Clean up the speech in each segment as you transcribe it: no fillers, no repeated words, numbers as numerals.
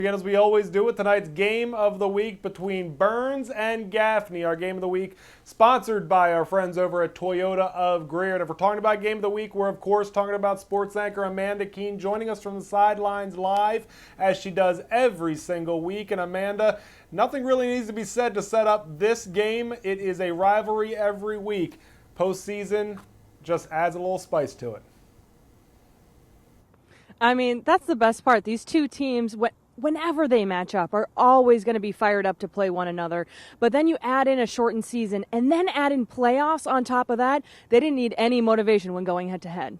Again, as we always do with tonight's game of the week between Byrnes and Gaffney. Our game of the week sponsored by our friends over at Toyota of Greer. And if we're talking about game of the week, we're of course talking about sports anchor Amanda Keene joining us from the sidelines live as she does every single week. And Amanda, nothing really needs to be said to set up this game. It is a rivalry every week. Postseason just adds a little spice to it. I mean, that's the best part. These two teams, whenever they match up, are always going to be fired up to play one another. But then you add in a shortened season and then add in playoffs on top of that. They didn't need any motivation when going head-to-head.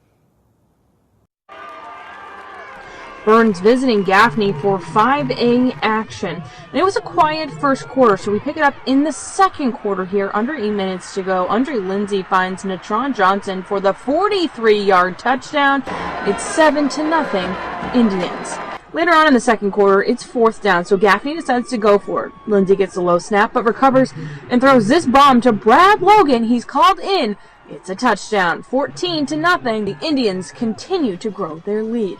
Byrnes visiting Gaffney for 5A action. And it was a quiet first quarter, so we pick it up in the second quarter here. Under 8 minutes to go. Andre Lindsay finds Natron Johnson for the 43-yard touchdown. It's 7-0 Indians. Later on in the second quarter, it's fourth down, so Gaffney decides to go for it. Lindsay gets a low snap, but recovers and throws this bomb to Brad Logan. He's called in. It's a touchdown. 14-0. The Indians continue to grow their lead.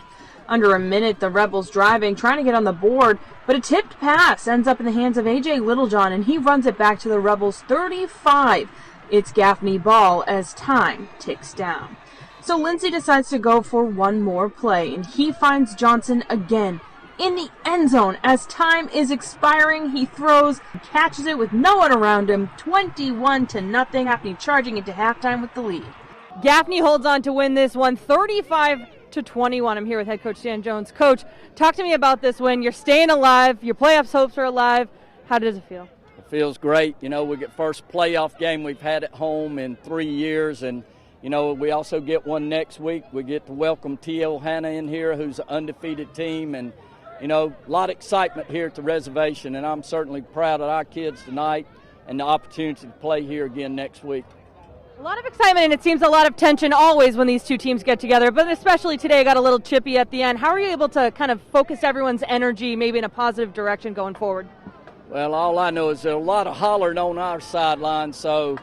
Under a minute, the Rebels driving, trying to get on the board, but a tipped pass ends up in the hands of A.J. Littlejohn, and he runs it back to the Rebels' 35. It's Gaffney ball as time ticks down. So Lindsay decides to go for one more play, and he finds Johnson again in the end zone. As time is expiring, he throws, catches it with no one around him, 21-0. Gaffney charging into halftime with the lead. Gaffney holds on to win this one, 35-21. I'm here with head coach Dan Jones. Coach, talk to me about this win. You're staying alive. Your playoffs hopes are alive. How does it feel? It feels great. You know, we get first playoff game we've had at home in 3 years, and you know, we also get one next week. We get to welcome T.O. Hanna in here, who's an undefeated team, and you know, a lot of excitement here at the reservation, and I'm certainly proud of our kids tonight and the opportunity to play here again next week. A lot of excitement, and it seems a lot of tension always when these two teams get together, but especially today got a little chippy at the end. How are you able to kind of focus everyone's energy maybe in a positive direction going forward? Well, all I know is there's a lot of hollering on our sideline, so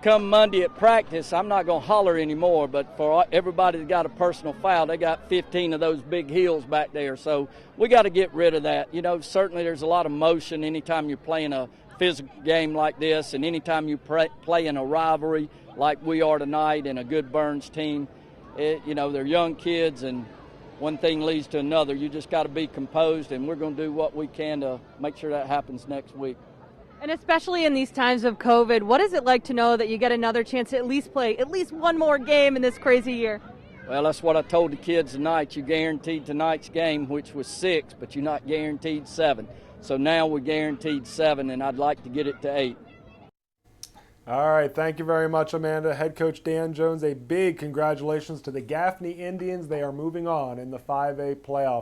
come Monday at practice, I'm not going to holler anymore, but for everybody that got a personal foul, they got 15 of those big heels back there, so we got to get rid of that. You know, certainly there's a lot of motion anytime you're playing a physical game like this, and anytime you play in a rivalry like we are tonight and a good Byrnes team. You know, they're young kids, and one thing leads to another. You just got to be composed, and we're going to do what we can to make sure that happens next week. And especially in these times of COVID, what is it like to know that you get another chance to at least play at least one more game in this crazy year? Well, that's what I told the kids tonight. You guaranteed tonight's game, which was 6, but you're not guaranteed 7. So now we're guaranteed 7, and I'd like to get it to 8. All right, thank you very much, Amanda. Head coach Dan Jones, a big congratulations to the Gaffney Indians. They are moving on in the 5A playoffs.